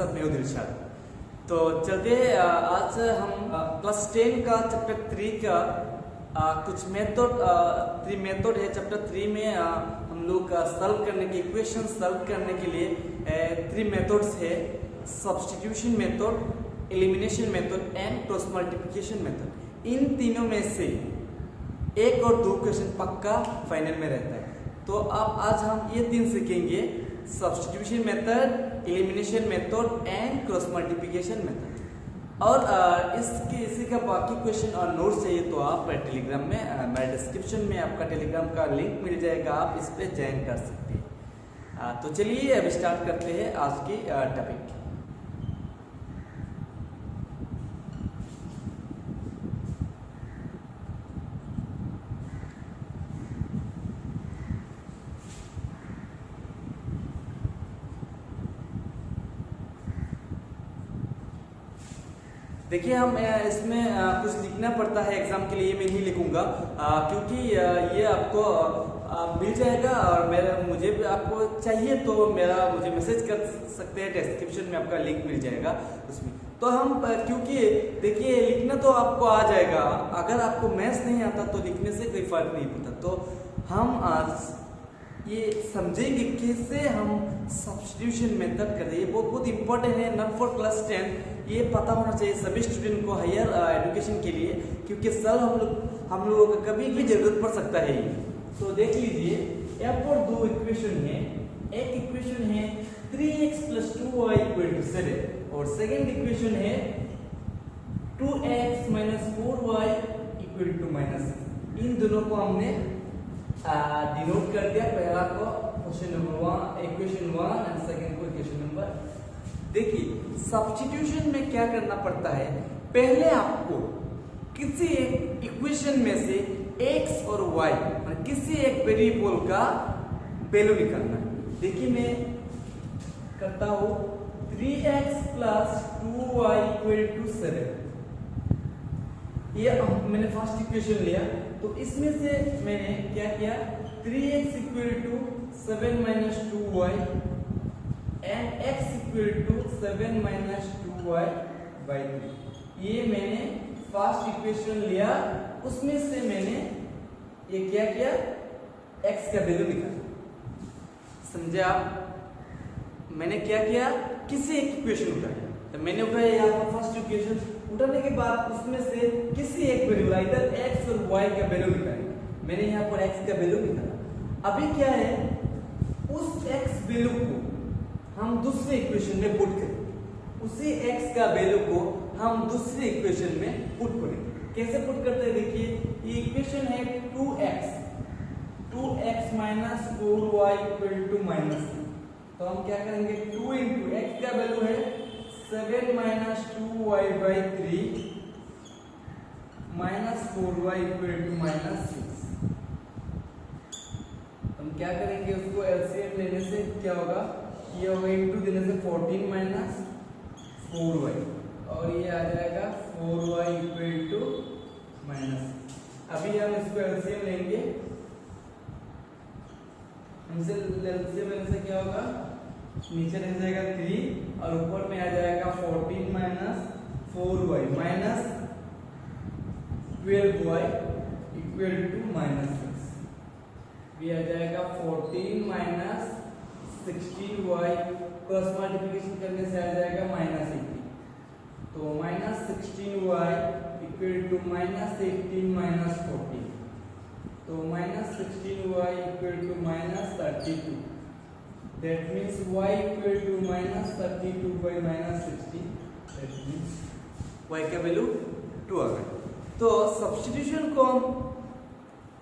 साथ मैं हूं दिलशाद। तो चलते आज हम क्लास 10 का चैप्टर 3 का कुछ मेथड 3 मेथड है। चैप्टर 3 में हम लोग सॉल्व करने के इक्वेशन सॉल्व करने के लिए 3 मेथड्स है। Substitution method, elimination method and cross multiplication method. इन तीनों में से एक और दो क्वेश्चन पक्का फाइनल में रहता है। तो अब आज हम ये 3 सीखेंगे, substitution method, elimination method and cross multiplication method. और इसी का बाकी क्वेश्चन और नोट्स चाहिए तो आप टेलीग्राम में मेरे डिस्क्रिप्शन में आपका टेलीग्राम का लिंक मिल जाएगा, आप इस पे ज्वाइन कर सकते हैं। तो चलिए अब स्टार्ट करते हैं आज की टॉपिक। देखिए हम इसमें कुछ लिखना पड़ता है एग्जाम के लिए। मैं नहीं लिखूंगा क्योंकि ये आपको मिल जाएगा और मुझे भी आपको चाहिए तो मुझे मैसेज कर सकते हैं, डिस्क्रिप्शन में आपका लिंक मिल जाएगा उसमें। तो हम क्योंकि देखिए लिखना तो आपको आ जाएगा, अगर आपको मैथ्स नहीं आता तो लिखने से कोई फर्क नहीं पड़ता। तो हम आज ये समझेंगे कैसे हम सब्स्टिट्यूशन मेथड कर रहे हैं। वो बहुत इंपॉर्टेंट है, नॉट फॉर क्लास 10, ये पता होना चाहिए सभी स्टूडेंट को हायर एजुकेशन के लिए, क्योंकि सर हम लोगों को कभी भी जरूरत पड़ सकता है। तो देख लीजिए, यहाँ पर दो इक्वेशन है। एक इक्वेशन है 3x + 2y = 7 और सेकेंड इक्वेशन है 2x - 4y = -6। इन दोनों को हमने डिनोट कर दिया। पहला को question number 1 equation 1 and second को इक्वेशन नंबर। देखिए सब्स्टिट्यूशन में क्या करना पड़ता है, पहले आपको किसी एक इक्वेशन में से x और y किसी एक वेरिएबल का वैल्यू निकालना है। देखिए मैं करता हूं 3x + 2y = 7। ये मैंने फर्स्ट इक्वेशन लिया, तो इसमें से मैंने क्या किया, 3x = 7 - 2y and x = 7 - 2y/3। ये मैंने फर्स्ट इक्वेशन लिया, उसमें से मैंने ये क्या किया, x का वैल्यू निकाला। समझे आप? मैंने क्या किया, किसी एक इक्वेशन उठाया। तो मैंने उठाया यहाँ पर फर्स्ट इक्वेशन, उठाने के बाद उसमें से किसी एक वैल्यू इधर x और y का वैल्यू निकाला। मैंने यहाँ पर x का वैल्यू निकाला। अभी क्या है, उस x वैल्यू को हम दूसरे इक्वेशन में पुट करेंगे। उसी x का वैल्यू को हम दूसरे इक्वेशन में पुट करेंगे। कैसे पुट करते हैं, देखिए ये इक्वेशन है 2x - 4y = -6। तो हम क्या करेंगे, 2 × x का वैल्यू है 7 - 2y/3 - 4y = -6। हम क्या करेंगे, उसको एलसीएम लेने से क्या होगा, ये होगा इंटू देने से 14 - 4y और ये आ जाएगा 4y = -6। अभी हम इसको एलसीएम लेंगे, हमसे एलसीएम लेने से क्या होगा, नीचे रह जाएगा 3 और ऊपर में आ जाएगा 14 - 4y -12y = -6। ये आ जाएगा 14 - 16y, क्रॉस मल्टीप्लिकेशन करने से आ जाएगा -18। तो -16y = -18 - 14, तो -16y = -32। That means y = -32/-16। That means y का वैल्यू 2 आ गया। तो सब्स्टिट्यूशन को हम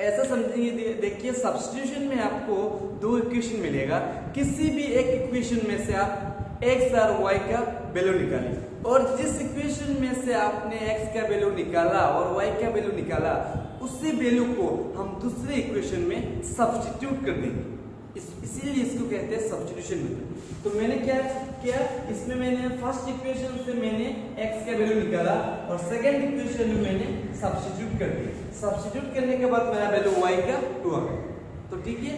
ऐसा समझेंगे, देखिए सब्स्टिट्यूशन में आपको दो इक्वेशन मिलेगा। किसी भी एक इक्वेशन में से आप x और y का वैल्यू निकालिए, और जिस इक्वेशन में से आपने x का वैल्यू निकाला और y का वैल्यू निकाला, उसी वैल्यू को हम दूसरे इक्वेशन में सब्स्टिट्यूट कर देंगे। इसीलिए इसको कहते हैं सब्स्टिट्यूशन मेथड। तो मैंने क्या किया, इसमें मैंने फर्स्ट इक्वेशन से मैंने x का वैल्यू निकाला और सेकंड इक्वेशन में मैंने सब्स्टिट्यूट कर दिया। सब्स्टिट्यूट करने के बाद मेरा वैल्यू y का 2 आ गया। तो ठीक है,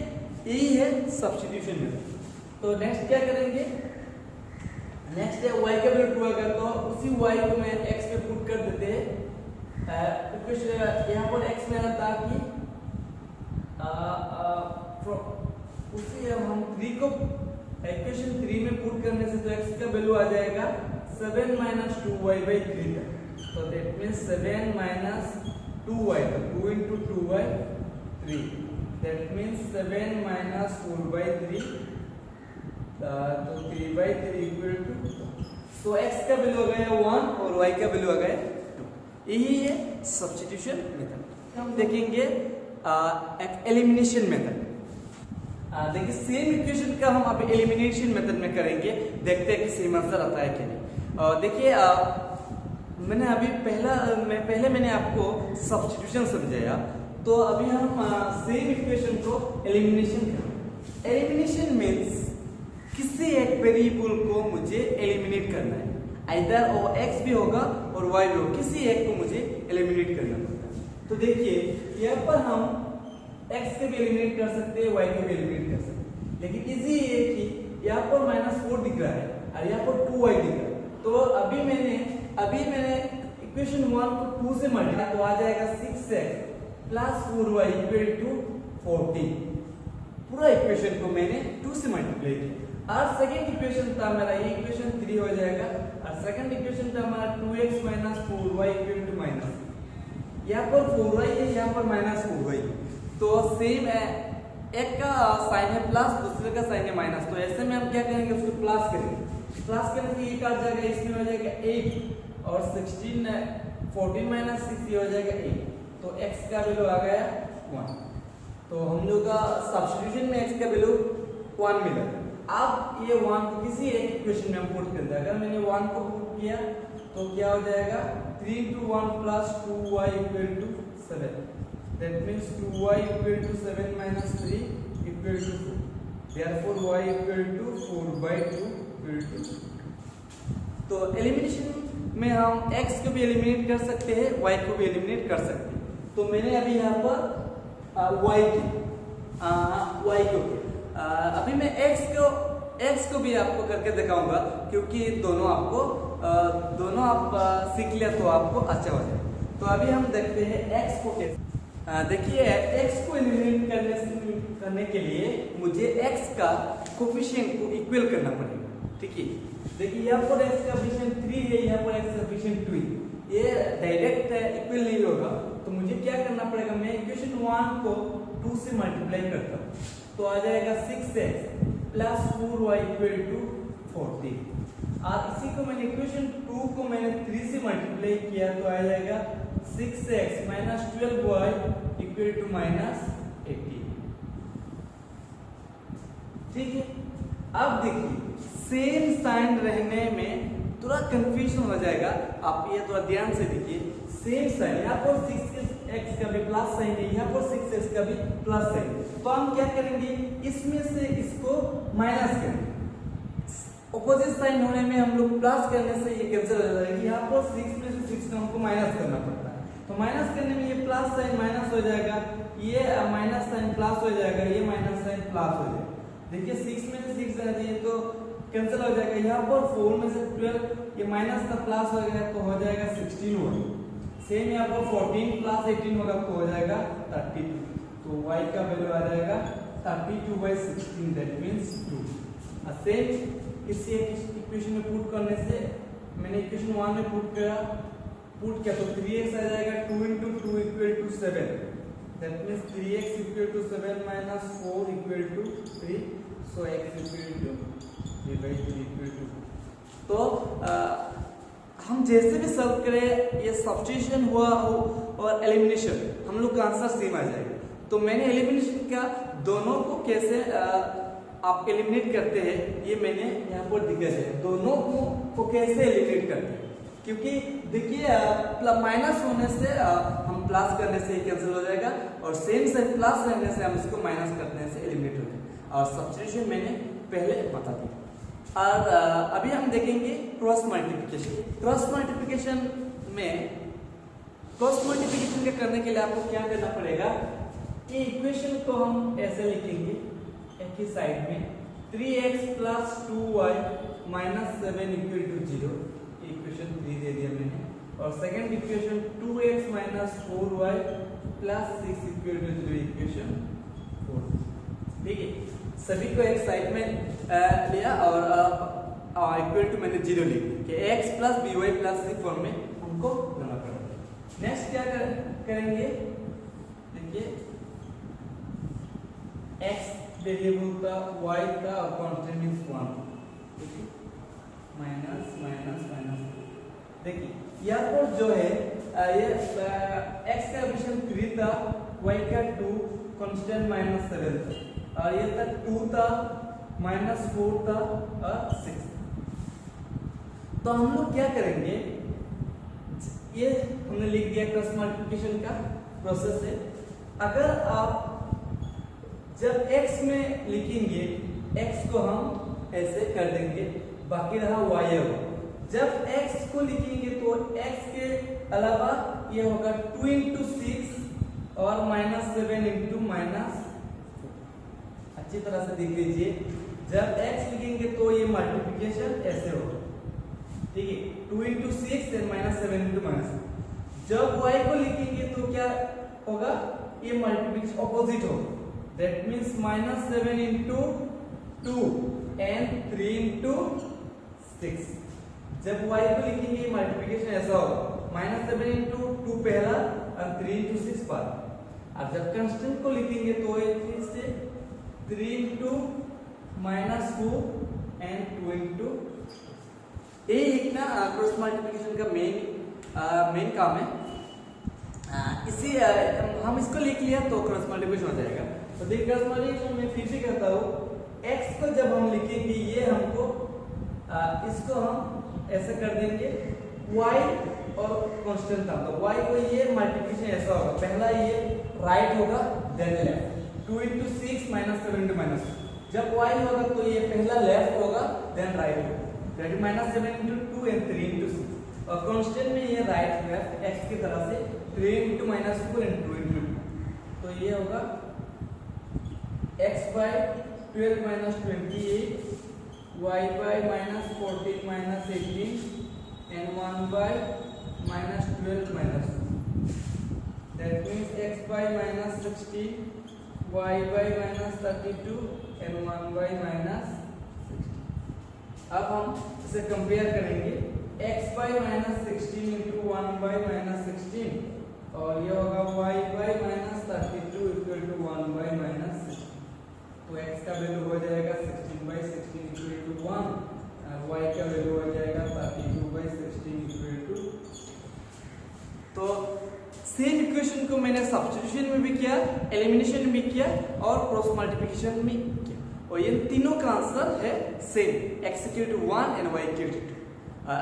यही है सब्स्टिट्यूशन मेथड। तो नेक्स्ट क्या करेंगे, नेक्स्ट है y का वैल्यू 2 अगर तो उसी y को मैं x पे पुट कर देते हैं। यहाँ पर x मेरा था कि उसी हम 3 को इक्वेशन 3 में पुट करने से तो x का वैल्यू आ जाएगा 7 - 2y/3 का। तो दैट मींस 7 - 2y, तो 2 × 2y 3, दैट मींस 7 - 4/3, तो 3/3 इक्वल टू, सो x का वैल्यू आ गया 1 और y का वैल्यू आ गया 2। यही है सब्स्टिट्यूशन मेथड। हम देखेंगे एक एलिमिनेशन मेथड। देखिए सेम इक्वेशन का हम अब एलिमिनेशन मेथड में करेंगे, देखते हैं कि सेम आंसर आता है कि नहीं। देखिए पहले मैंने आपको सब्स्टिट्यूशन समझाया, तो अभी हम सेम इक्वेशन को एलिमिनेशन करेंगे। एलिमिनेशन मींस किसी एक वेरिएबल को मुझे एलिमिनेट करना है, आइदर वो x भी होगा और y भी होगा, किसी एक को मुझे एलिमिनेट करना पड़ता है। तो देखिए यहाँ पर हम x के भी एलिमिनेट कर सकते हैं, y के भी एलिमिनेट कर सकते हैं, लेकिन इजी ये कि यहाँ पर -4 दिख रहा है और यहाँ पर 2y दिख रहा है। तो अभी मैंने इक्वेशन 1 को 2 से मल्टीप्लाई, तो आ जाएगा 6x + 4y = 14। पूरा इक्वेशन को मैंने 2 से मल्टीप्लाई किया। और सेकंड इक्वेशन था मेरा, ये इक्वेशन 3 हो जाएगा, और सेकंड इक्वेशन था हमारा 2x - 4y = यहाँ पर 4y है, यहाँ पर -4y, तो सेम है, एक का साइन है प्लस, दूसरे का साइन है माइनस। तो ऐसे में हम क्या करेंगे, उसको प्लस करेंगे। प्लस करने से ये काट जाएगा, इसमें हो जाएगा 8 और 16 14 - 6 ये हो जाएगा 8, तो x का वैल्यू आ गया 1। तो हम लोग का सब्स्टिट्यूशन में x का वैल्यू 1 मिला। अब ये 1 को किसी एक इक्वेशन में हम पुट कर दें। अगर मैंने 1 को पुट किया तो क्या हो जाएगा, 3 × 1 + 2y = 7, that means 2y = 7 - 3 = 4, therefore y = 4/2 = 2। तो एलिमिनेशन में हम x को भी एलिमिनेट कर सकते हैं, y को भी एलिमिनेट कर सकते हैं। तो मैंने अभी यहाँ पर y को अभी मैं x को भी आपको करके दिखाऊंगा, क्योंकि दोनों आप सीख लिया तो आपको अच्छा हो जाए। तो अभी हम देखते हैं x को कैसे। देखिए x को एलिमिनेट करने के लिए मुझे x का कोफिशिएंट को इक्वल करना पड़ेगा, ठीक है। देखिए यहाँ पर x का कोफिशिएंट 3 है, यहाँ पर x का कोफिशिएंट 2 है, ये डायरेक्ट इक्वल नहीं होगा। तो मुझे क्या करना पड़ेगा, मैं इक्वेशन 1 को 2 से मल्टीप्लाई करता हूँ, तो आ जाएगा 6x + 4y = 14। और इसी को मैंने इक्वेशन 2 को मैंने 3 से मल्टीप्लाई किया, तो आ जाएगा 6x - 12y = -18। ठीक है। अब देखिए सेम साइन रहने में थोड़ा कंफ्यूजन हो जाएगा, आप ये थोड़ा ध्यान से देखिए। सेम साइन, यहाँ पर 6x का भी प्लस साइन है, यहाँ पर 6x का भी प्लस साइन है, तो हम क्या करेंगे, इसमें से इसको माइनस करेंगे। ऑपोजिट साइन होने में हम लोग प्लस करने से ये कैंसिल हो जाएगा। यहाँ पर 6 में से 6 को हमको माइनस करना पड़ता है, तो माइनस करने में ये प्लस साइन माइनस हो जाएगा, ये माइनस साइन प्लस हो जाएगा, ये माइनस साइन प्लस हो जाएगा। देखिए 6 में से 6 जाना चाहिए तो कैंसिल हो जाएगा। यहाँ पर 4 में से 12, ये माइनस का प्लस हो गया तो हो जाएगा 16 होगा। सेम यहाँ पर 14 + 18 होगा तो हो जाएगा 32, तो y का वैल्यू आ जाएगा 32/16, दैट मींस 2। सेम किसी एक इक्वेशन में पुट करने से, मैंने इक्वेशन 1 में पुट किया तो 3x आ जाएगा, 2 × 2 = 7, that means 3x = 7 - 4 = 3, so x = 3/3 = 2। तो हम जैसे भी सॉल्व करें, ये सब्स्टिट्यूशन हुआ हो और एलिमिनेशन, हम लोग का आंसर सेम आ जाएगा। तो मैंने एलिमिनेशन का दोनों को कैसे आप एलिमिनेट करते हैं, ये मैंने यहाँ पर दिखाया है, दोनों को कैसे एलिमिनेट करते हैं। क्योंकि देखिए माइनस होने से हम प्लस करने से कैंसिल हो जाएगा, और सेम से प्लस रहने से हम इसको माइनस करने से एलिमिनेट हो जाएगा। और सब्स्टिट्यूशन मैंने पहले बता दिया। और अभी हम देखेंगे क्रॉस मल्टीप्लिकेशन। क्रॉस मल्टीप्लिकेशन के करने के लिए आपको क्या करना पड़ेगा कि इक्वेशन को हम ऐसे लिखेंगे, एक ही साइड में 3x + 2y -7 equal to 0, equation 3 दे दिया मैंने। और second equation 2x - 4y + 6 equal to 0, equation 4। ठीक है, सभी को एक साइड में लिया और इक्वल टू मैंने 0 लिख कि x + by + c फॉर्म में हमको लाना पड़ेगा। नेक्स्ट क्या करेंगे, देखिए x वेरिएबल का, y का और कांस्टेंट मींस 1, ठीक है, माइनस माइनस माइनस। देखिए यहाँ पर जो है ये x का एडिशन 3 था, y का 2, कांस्टेंट -7 था, और ये तक 2 था, -4 था और 6। तो हम लोग क्या करेंगे, ये हमने लिख दिया क्रॉस मल्टीप्लिकेशन का प्रोसेस है। अगर आप जब x में लिखेंगे, x को हम ऐसे कर देंगे, बाकी रहा y होगा। जब x को लिखेंगे तो x के अलावा ये होगा 2 × 6 और -7 × अच्छी तरह से देख लीजिए। जब x लिखेंगे तो ये मल्टीप्लिकेशन ऐसे होगा, ठीक है, 2 × 6 और -7 × जब y को लिखेंगे तो क्या होगा, ये मल्टीप्लिकेशन ऑपोजिट होगा, दैट मींस -7 × 2 and 3 × 6। जब y को लिखेंगे मल्टीप्लिकेशन ऐसा होगा, -7 × 2 पहला और 3 × 6 बाद। और जब कांस्टेंट को लिखेंगे तो ये फिर से 3 × -4 and 2 × ये लिखना क्रॉस मल्टीप्लिकेशन का मेन काम है। इसी हम इसको लिख लिया तो क्रॉस मल्टीप्लिकेशन हो जाएगा। तो देखिए क्रॉस मल्टीप्लिकेशन में फिर से कहता हूँ, x को जब हम लिखेंगे ये हमको इसको हम ऐसे कर देंगे, y और कांस्टेंट था तो y को ये मल्टीप्लिकेशन ऐसा होगा, पहला ये राइट होगा देन लेफ्ट, 2 × 6 -7 × जब y होगा तो ये पहला लेफ्ट होगा देन राइट होगा, दैट इज -7 × 2 and 3 × 6। और कांस्टेंट में ये राइट लेफ्ट x की तरह से 3 × -4 and 2 × 2, तो ये होगा x by 12 - 28, y by -14 - 18 and 1 by -12 - that means x by -16, y by -32 and 1 by -16। अब हम इसे कंपेयर करेंगे, x by -16 × 1 by -16 और ये होगा y by -32 equal to 1 by -16। तो x का वैल्यू हो जाएगा 16/16 इक्वल टू 1 और y का वैल्यू हो जाएगा 32/16 इक्वल टू। तो सेम इक्वेशन को मैंने सब्स्टिट्यूशन में भी किया, एलिमिनेशन में भी किया और क्रॉस मल्टीप्लिकेशन में किया, और ये तीनों का आंसर है same, x equal to 1 and y equal to 2।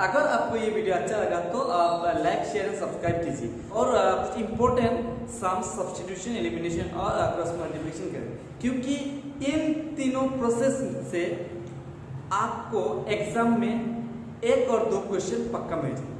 अगर आपको ये वीडियो अच्छा लगा तो आप लाइक शेयर एंड सब्सक्राइब कीजिए और कुछ इंपॉर्टेंट सम, सब्स्टिट्यूशन, एलिमिनेशन और क्रॉस मल्टीप्लिकेशन करें, क्योंकि इन तीनों प्रोसेस से आपको एग्जाम में 1 और 2 क्वेश्चन पक्का मिल जाए।